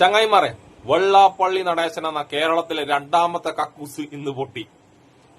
ചങ്ങായിമാരെ, വെള്ളാപ്പള്ളി നടേശൻ എന്ന കേരളത്തിലെ രണ്ടാമത്തെ കക്കൂസ് ഇന്ന് പൊട്ടി.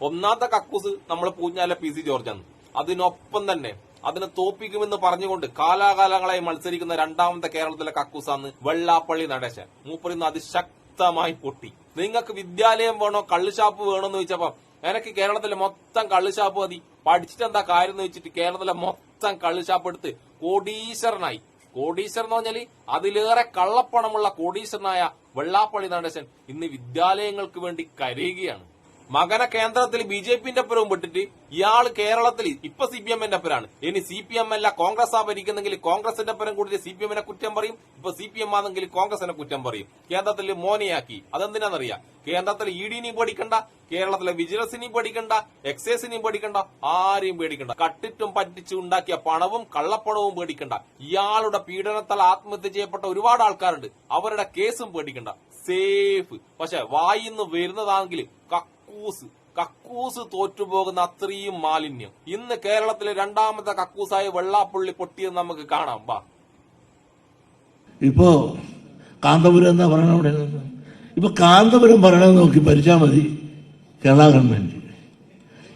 ഒന്നാമത്തെ കക്കൂസ് നമ്മൾ പൂഞ്ഞാലെ പി സി ജോർജാണ്. അതിനൊപ്പം തന്നെ അതിനെ തോപ്പിക്കുമെന്ന് പറഞ്ഞുകൊണ്ട് കാലാകാലങ്ങളായി മത്സരിക്കുന്ന രണ്ടാമത്തെ കേരളത്തിലെ കക്കൂസാണ് വെള്ളാപ്പള്ളി നടേശൻ. മൂപ്പറിന്ന് അതിശക്തമായി പൊട്ടി. നിങ്ങൾക്ക് വിദ്യാലയം വേണോ കള്ളുഷാപ്പ് വേണോന്ന് ചോദിച്ചപ്പോ എനിക്ക് കേരളത്തിലെ മൊത്തം കള്ളുഷാപ്പ് മതി, പഠിച്ചിട്ട് എന്താ കാര്യം എന്ന് വെച്ചിട്ട് കേരളത്തിലെ മൊത്തം കള്ളുഷാപ്പ് എടുത്ത് കോടീശ്വരനായി. കോടീശ്വരൻ എന്ന് പറഞ്ഞാല് അതിലേറെ കള്ളപ്പണമുള്ള കോടീശ്വരനായ വെള്ളാപ്പള്ളി നടേശൻ ഇന്ന് വിദ്യാലയങ്ങൾക്ക് വേണ്ടി കരയുകയാണ്. മകനെ കേന്ദ്രത്തിൽ ബി.ജെ.പിന്റെ അപ്പുറവും വിട്ടിട്ട് ഇയാൾ കേരളത്തിൽ ഇപ്പൊ CPM-ന്റെ അപ്പുറാണ്. ഇനി CPM അല്ല കോൺഗ്രസ് ഭരിക്കുന്നെങ്കിൽ കോൺഗ്രസിന്റെ അപ്പുറം കൂടി CPM-നെ കുറ്റം പറയും. ഇപ്പൊ CPM ആണെങ്കിൽ കോൺഗ്രസിനെ കുറ്റം പറയും. കേന്ദ്രത്തിൽ മോനെയാക്കി. അതെന്തിനാണെന്നറിയാം? കേന്ദ്രത്തിൽ ED-നെയും പേടിക്കണ്ട, കേരളത്തിലെ വിജിലൻസിനെയും പേടിക്കണ്ട, എക്സൈസിനെയും പേടിക്കണ്ട, ആരെയും പേടിക്കണ്ട. കട്ടിട്ടും പറ്റിച്ചും ഉണ്ടാക്കിയ പണവും കള്ളപ്പണവും പേടിക്കണ്ട. ഇയാളുടെ പീഡനത്താൽ ആത്മഹത്യ ചെയ്യപ്പെട്ട ഒരുപാട് ആൾക്കാരുണ്ട്, അവരുടെ കേസും പേടിക്കണ്ട. സേഫ്. പക്ഷെ വായിന്ന് വരുന്നതാണെങ്കിൽ കക്കൂസ് തോറ്റുപോകുന്ന അത്രയും മാലിന്യം. ഇന്ന് കേരളത്തിലെ രണ്ടാമത്തെ കക്കൂസായ വെള്ളാപ്പള്ളി പൊട്ടിയെന്ന് നമുക്ക് കാണാം. ഇപ്പോ കാന്തപുരം എന്താ പറയണ? ഇപ്പൊ കാന്തപുരം പറയണത് നോക്കി ഭരിച്ചാൽ മതി കേരള ഗവൺമെന്റ്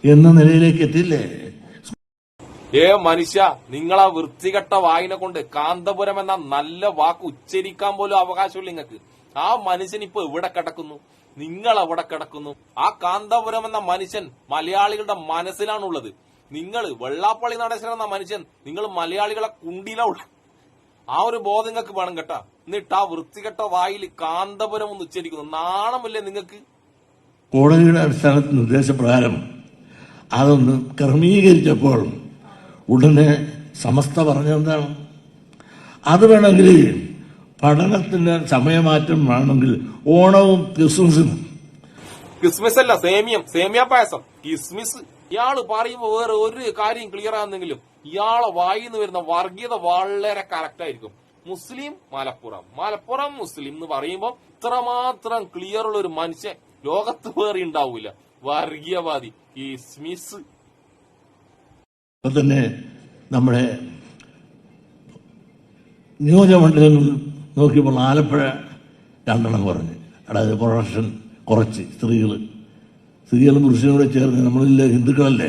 എന്ന നിലയിലേക്ക് എത്തില്ലേ? മനുഷ്യ, നിങ്ങളാ വൃത്തികെട്ട വായന കൊണ്ട് കാന്തപുരം എന്ന നല്ല വാക്ക് ഉച്ചരിക്കാൻ പോലും അവകാശമില്ല നിങ്ങൾക്ക്. ആ മനുഷ്യൻ ഇപ്പൊ എവിടെ കിടക്കുന്നു? നിങ്ങൾ അവിടെ കിടക്കുന്നു. ആ കാന്തപുരം എന്ന മനുഷ്യൻ മലയാളികളുടെ മനസ്സിലാണുള്ളത്. നിങ്ങൾ വെള്ളാപ്പള്ളി നടേശൻ എന്ന മനുഷ്യൻ നിങ്ങൾ മലയാളികളെ കുണ്ടിയിലുള്ള ആ ഒരു ബോധം നിങ്ങൾക്ക് വേണം കേട്ടാ. എന്നിട്ട് ആ വൃത്തികെട്ട വായിൽ കാന്തപുരം ഒന്ന് ഉച്ചരിക്കുന്നു. നാണമില്ലേ നിങ്ങൾക്ക്? കോടതിയുടെ അടിസ്ഥാന നിർദ്ദേശപ്രകാരം അതൊന്ന് ക്രമീകരിച്ചപ്പോൾ ഉടനെ സമസ്ത പറഞ്ഞെന്താണ്? അത് വേണമെങ്കിൽ പഠനത്തിന്റെ സമയമാറ്റം വേണമെങ്കിൽ ഓണവും ക്രിസ്മസ് അല്ല, സേമിയ പായസം, കിസ്മിസ്. ഇയാള് പറയുമ്പോ വേറെ ഒരു കാര്യം ക്ലിയർ ആണെന്നെങ്കിലും ഇയാളെ വായിന്ന് വരുന്ന വർഗീയത വളരെ കറക്റ്റ് ആയിരിക്കും. മുസ്ലിം മലപ്പുറം മുസ്ലിം എന്ന് പറയുമ്പോ ഇത്രമാത്രം ക്ലിയർ ഉള്ള ഒരു മനുഷ്യൻ ലോകത്ത് വേറെ ഉണ്ടാവൂല. വർഗീയവാദി, കിസ്മിസ്. തന്നെ നമ്മുടെ നിയോജകമണ്ഡലങ്ങളിൽ നോക്കിയപ്പോൾ ആലപ്പുഴ 2 കുറഞ്ഞ്. അതായത് പ്രൊഡക്ഷൻ കുറച്ച് സ്ത്രീകളും പുരുഷനോട് ചേർന്ന് നമ്മളില്ലേ ഹിന്ദുക്കളല്ലേ,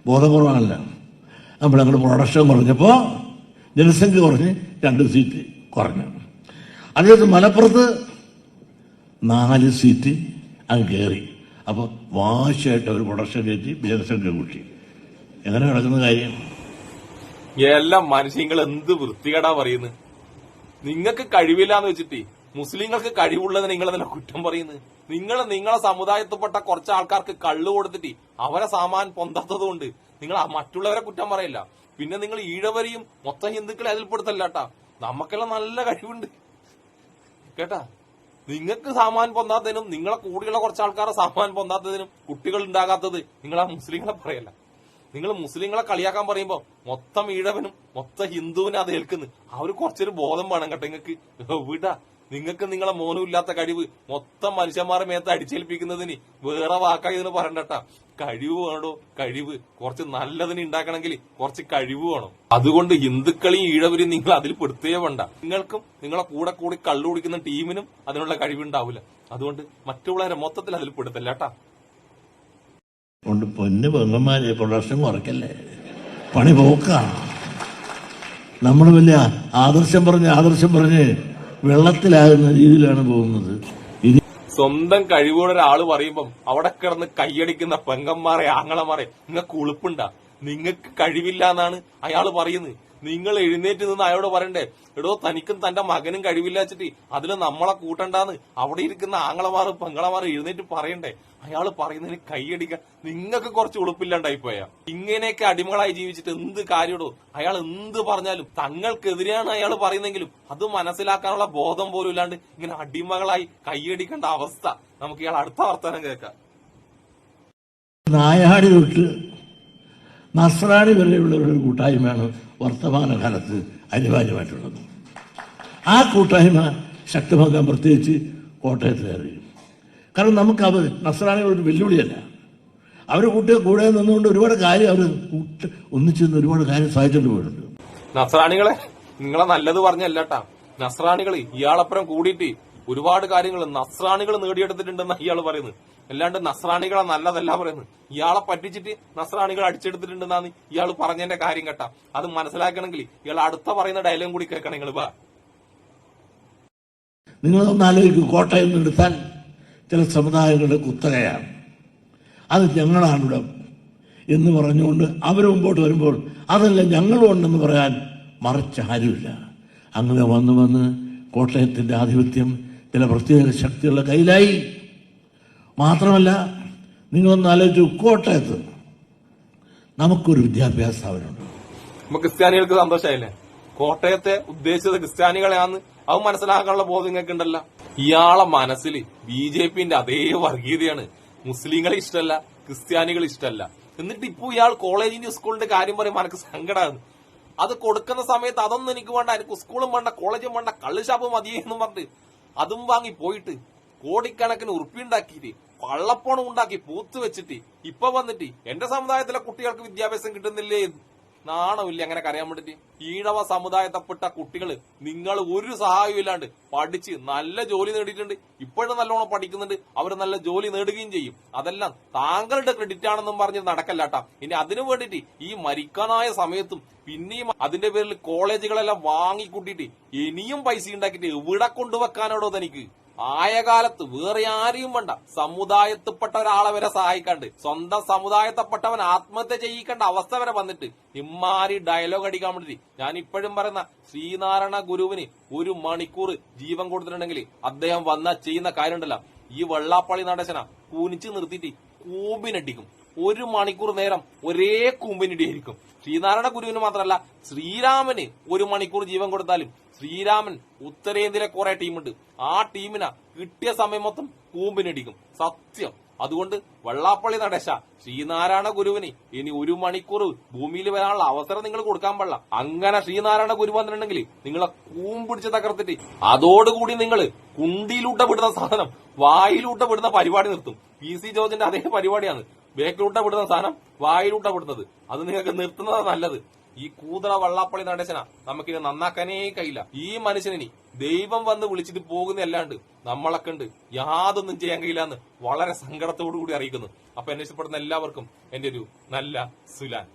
ബോധപൂർവമല്ല. അപ്പോൾ ഞങ്ങളുടെ പ്രൊഡക്ഷൻ കുറഞ്ഞപ്പോൾ ജനസംഖ്യ കുറഞ്ഞ് 2 സീറ്റ് കുറഞ്ഞു. അതേസമയം മലപ്പുറത്ത് 4 സീറ്റ് അങ്ങ് കയറി. അപ്പോൾ വാശിയായിട്ട് അവർ പ്രൊഡക്ഷൻ കയറ്റി ജനസംഖ്യ കൂട്ടി. എങ്ങനെ നടക്കുന്ന കാര്യം? എല്ലാം മനുഷ്യങ്ങൾ എന്ത് വൃത്തികേടാ പറയുന്നത്. നിങ്ങൾക്ക് കഴിവില്ല എന്ന് വെച്ചിട്ട് മുസ്ലിങ്ങൾക്ക് കഴിവുള്ളത് നിങ്ങൾ തന്നെ കുറ്റം പറയുന്നത്. നിങ്ങളെ സമുദായത്തിൽപ്പെട്ട കുറച്ച് ആൾക്കാർക്ക് കള്ളു കൊടുത്തിട്ട് അവരെ സാമാൻ പൊന്താത്തത് കൊണ്ട് നിങ്ങൾ മറ്റുള്ളവരെ കുറ്റം പറയില്ല. പിന്നെ നിങ്ങൾ ഈഴവരെയും മൊത്തം ഹിന്ദുക്കളെ അതിൽപ്പെടുത്തല്ല കേട്ടാ. നമുക്കെല്ലാം നല്ല കഴിവുണ്ട് കേട്ടാ. നിങ്ങൾക്ക് സാമാൻ പൊന്താത്തതിനും നിങ്ങളെ കൂടിയുള്ള കുറച്ച് ആൾക്കാരെ സാമാൻ പൊന്താത്തതിനും കുട്ടികൾ ഉണ്ടാകാത്തത് നിങ്ങൾ ആ മുസ്ലിങ്ങളെ പറയല്ല. നിങ്ങൾ മുസ്ലിങ്ങളെ കളിയാക്കാൻ പറയുമ്പോ മൊത്തം ഈഴവനും മൊത്തം ഹിന്ദുവിനും അത് ഏൽക്കുന്നു. അവർ കുറച്ചൊരു ബോധം വേണം കേട്ടോ നിങ്ങൾക്ക്. വിടാ, നിങ്ങൾക്ക് നിങ്ങളെ മോനും ഇല്ലാത്ത കഴിവ് മൊത്തം മനുഷ്യന്മാരെ മേത്ത് അടിച്ചേൽപ്പിക്കുന്നതിന് വേറെ വാക്കായതിന് പറയണ്ടട്ടാ. കഴിവ് വേണോ? കഴിവ് കുറച്ച് നല്ലതിന് ഉണ്ടാക്കണമെങ്കിൽ കുറച്ച് കഴിവ് വേണം. അതുകൊണ്ട് ഹിന്ദുക്കളെയും ഈഴവരെയും നിങ്ങൾ അതിൽ പെടുത്തേ വേണ്ട. നിങ്ങൾക്കും നിങ്ങളെ കൂടി കള്ളു കുടിക്കുന്ന ടീമിനും അതിനുള്ള കഴിവുണ്ടാവില്ല. അതുകൊണ്ട് മറ്റുള്ളവരെ മൊത്തത്തിൽ അതിൽ പെടുത്തല്ല കേട്ടാ. കൊണ്ട് പൊന്ന് പെങ്ങന്മാരെ പ്രൊഡക്ഷൻ കുറയ്ക്കല്ലേ, പണി പോക്കാണ്. നമ്മൾ വലിയ ആദർശം പറഞ്ഞ് വെള്ളത്തിലാകുന്ന രീതിയിലാണ് പോകുന്നത്. സ്വന്തം കഴിവുള്ള ഒരാള് പറയുമ്പം അവിടെ കിടന്ന് കൈയടിക്കുന്ന പെങ്ങന്മാരെ ആങ്ങളമാരെ നിങ്ങൾക്ക് ഉളുപ്പുണ്ടാ? നിങ്ങൾക്ക് കഴിവില്ല എന്നാണ് അയാള് പറയുന്നത്. നിങ്ങൾ എഴുന്നേറ്റ് നിന്ന് അയാളോട് പറയണ്ടേ, എടോ തനിക്കും തന്റെ മകനും കഴിവില്ല വെച്ചിട്ട് അതിൽ നമ്മളെ കൂട്ടണ്ടാന്ന് അവിടെ ഇരിക്കുന്ന ആങ്ങളമാറും പെങ്ങളമാറും എഴുന്നേറ്റ് പറയണ്ടേ? അയാള് പറയുന്നതിന് കൈയടിക്കാൻ നിങ്ങൾക്ക് കുറച്ച് ഉളുപ്പില്ലാണ്ടായിപ്പോയാ. ഇങ്ങനെയൊക്കെ അടിമകളായി ജീവിച്ചിട്ട് എന്ത് കാര്യടോ? അയാൾ എന്ത് പറഞ്ഞാലും തങ്ങൾക്കെതിരെയാണ് അയാൾ പറയുന്നെങ്കിലും അത് മനസ്സിലാക്കാനുള്ള ബോധം പോലും ഇല്ലാണ്ട് ഇങ്ങനെ അടിമകളായി കൈയടിക്കേണ്ട അവസ്ഥ. നമുക്ക് ഇയാൾ അടുത്ത വർത്തമാനം കേൾക്കാം. നായാടി തൊട്ട് നസ്രാണി വരെയുള്ള ഒരു കൂട്ടായ്മയാണ് വർത്തമാനകാലത്ത് അനിവാര്യമായിട്ടുള്ളത്. ആ കൂട്ടായ്മ ശക്തമാക്കാൻ പ്രത്യേകിച്ച് കോട്ടയത്തിലേറി. കാരണം നമുക്ക് അവർ നസ്രാണികളൊരു വെല്ലുവിളിയല്ല. അവർ കൂടെ നിന്നുകൊണ്ട് ഒരുപാട് കാര്യം അവർ ഒന്നിച്ചു നിന്ന് ഒരുപാട് കാര്യം സാധിച്ചിട്ട് പോയിട്ടുണ്ട്. നസ്രാണികളെ നിങ്ങളെ നല്ലത് പറഞ്ഞല്ലേട്ടാ, നസ്രാണികൾ ഇയാളപ്പുറം കൂടിയിട്ട് ഒരുപാട് കാര്യങ്ങൾ നസ്രാണികൾ നേടിയെടുത്തിട്ടുണ്ടെന്ന് ഇയാൾ പറയുന്നത്. അല്ലാണ്ട് നസ്രാണികളെ നല്ലതല്ല പറയുന്നത്. ഇയാളെ പറ്റിച്ചിട്ട് നസ്രാണികൾ അടിച്ചെടുത്തിട്ടുണ്ടെന്നാണ് ഇയാൾ പറഞ്ഞതിന്റെ കാര്യം കേട്ടാ. അത് മനസ്സിലാക്കണമെങ്കിൽ ഇയാൾ അടുത്ത പറയുന്ന ഡയലോഗും കൂടി കേൾക്കണം. നിങ്ങളൊന്ന് ആലോചിക്കും, കോട്ടയം എടുത്താൽ ചില സമുദായങ്ങളുടെ കുത്തകയാണ്, അത് ഞങ്ങളാണിവിടെ എന്ന് പറഞ്ഞുകൊണ്ട് അവർ മുമ്പോട്ട് വരുമ്പോൾ അതല്ല ഞങ്ങളും ഉണ്ടെന്ന് പറയാൻ മറിച്ച് ആരുമില്ല. അങ്ങനെ വന്ന് കോട്ടയത്തിന്റെ ആധിപത്യം ചില പ്രത്യേക ശക്തികളുടെ കയ്യിലായി. മാത്രമല്ല, നിങ്ങളൊന്ന് ആലോചിച്ചു, കോട്ടയത്ത് നമുക്കൊരു വിദ്യാഭ്യാസ സ്ഥാപനമുണ്ട്. നമുക്ക് ക്രിസ്ത്യാനികൾക്ക് സന്തോഷമായില്ലേ? കോട്ടയത്തെ ഉദ്ദേശിച്ചത് ക്രിസ്ത്യാനികളെയാന്ന് അത് മനസ്സിലാക്കാനുള്ള ബോധം നിങ്ങൾക്ക് ഉണ്ടല്ലോ. ഇയാളെ മനസ്സിൽ BJPന്റെ അതേ വർഗീയതയാണ്. മുസ്ലിങ്ങളെ ഇഷ്ടമല്ല, ക്രിസ്ത്യാനികൾ ഇഷ്ടമല്ല. എന്നിട്ട് ഇപ്പൊ ഇയാൾ കോളേജിന്റെ സ്കൂളിന്റെ കാര്യം പറയുമ്പോൾ എനിക്ക് സങ്കടമാണ്. അത് കൊടുക്കുന്ന സമയത്ത് അതൊന്നും എനിക്ക് വേണ്ട, എനിക്ക് സ്കൂളും വേണ്ട, കോളേജും വേണ്ട, കള്ളുഷാപ്പ് മതിയെ എന്ന് പറഞ്ഞിട്ട് അതും വാങ്ങി പോയിട്ട് കോടിക്കണക്കിന് ഉറുപ്പിയുണ്ടാക്കിയിട്ട് കള്ളപ്പണം ഉണ്ടാക്കി പൂത്ത് വെച്ചിട്ട് ഇപ്പൊ വന്നിട്ട് എന്റെ സമുദായത്തിലെ കുട്ടികൾക്ക് വിദ്യാഭ്യാസം കിട്ടുന്നില്ലേ? നാണമില്ല അങ്ങനെ കരയാൻ വേണ്ടിട്ട്. ഈഴവ സമുദായത്തിൽപ്പെട്ട കുട്ടികൾ നിങ്ങൾ ഒരു സഹായവും ഇല്ലാണ്ട് പഠിച്ച് നല്ല ജോലി നേടിയിട്ടുണ്ട്. ഇപ്പോഴും നല്ലോണം പഠിക്കുന്നുണ്ട്, അവർ നല്ല ജോലി നേടുകയും ചെയ്യും. അതെല്ലാം താങ്കളുടെ ക്രെഡിറ്റ് ആണെന്നും പറഞ്ഞ് നടക്കല്ലാട്ടാ. ഇനി അതിനു വേണ്ടിയിട്ട് ഈ മരിക്കാനായ സമയത്തും പിന്നെയും അതിന്റെ പേരിൽ കോളേജുകളെല്ലാം വാങ്ങിക്കൂട്ടിയിട്ട് ഇനിയും പൈസ ഉണ്ടാക്കിയിട്ട് എവിടെ കൊണ്ടുവെക്കാനോടോ തനിക്ക്? ആയ കാലത്ത് വേറെ ആരെയും വേണ്ട, സമുദായത്തിൽപ്പെട്ട ഒരാളെ വരെ സഹായിക്കാണ്ട് സ്വന്തം സമുദായത്തിൽപ്പെട്ടവൻ ആത്മഹത്യ ചെയ്യിക്കേണ്ട അവസ്ഥ വരെ വന്നിട്ട് ഇമ്മാരി ഡയലോഗ് അടിക്കാൻ വേണ്ടിട്ട് ഞാൻ ഇപ്പോഴും പറയുന്ന ശ്രീനാരായണ ഗുരുവിന് 1 മണിക്കൂർ ജീവൻ കൊടുത്തിട്ടുണ്ടെങ്കിൽ അദ്ദേഹം വന്നാൽ ചെയ്യുന്ന കാര്യമുണ്ടല്ലോ, ഈ വെള്ളാപ്പള്ളി നടേശന കൂനിച്ച് നിർത്തിയിട്ട് കൂമ്പിനടിക്കും. 1 മണിക്കൂർ നേരം ഒരേ കൂമ്പിനിടിയായിരിക്കും. ശ്രീനാരായണ ഗുരുവിന് മാത്രമല്ല, ശ്രീരാമന് 1 മണിക്കൂർ ജീവൻ കൊടുത്താലും ശ്രീരാമൻ ഉത്തരേന്ത്യയിലെ കുറെ ടീമുണ്ട്, ആ ടീമിനെ കിട്ടിയ സമയം മൊത്തം കൂമ്പിനടിക്കും. സത്യം. അതുകൊണ്ട് വെള്ളാപ്പള്ളി നടേശ ശ്രീനാരായണ ഗുരുവിന് ഇനി 1 മണിക്കൂർ ഭൂമിയിൽ വരാനുള്ള അവസരം നിങ്ങൾ കൊടുക്കാൻ പാടില്ല. അങ്ങനെ ശ്രീനാരായണ ഗുരു വന്നിട്ടുണ്ടെങ്കിൽ നിങ്ങളെ കൂമ്പിടിച്ച് തകർത്തിട്ട് അതോടുകൂടി നിങ്ങൾ കുണ്ടിയിലൂട്ട വിടുന്ന സാധനം വായിലൂട്ട വിടുന്ന പരിപാടി നിർത്തും. PC ജോർജിന്റെ അതേ പരിപാടിയാണ്. ബേക്കിലൂട്ട വിടുന്ന സാധനം വായിലൂട്ട വിടുന്നത്. അത് നിങ്ങൾക്ക് നിർത്തുന്നതാണ് നല്ലത്. ഈ കൂതറ വെള്ളാപ്പള്ളി നടേശന നമുക്കിനി നന്നാക്കാനേ കഴിയില്ല. ഈ മനുഷ്യനി ദൈവം വന്ന് വിളിച്ചിട്ട് പോകുന്നതല്ലാണ്ട് നമ്മളെ കണ്ട് യാതൊന്നും ചെയ്യാൻ കഴിയില്ല എന്ന് വളരെ സങ്കടത്തോടു കൂടി അറിയിക്കുന്നു. അപ്പൊ എന്നെ ഇഷ്ടപ്പെടുന്ന എല്ലാവർക്കും എന്റെ ഒരു നല്ല സുലാൻ.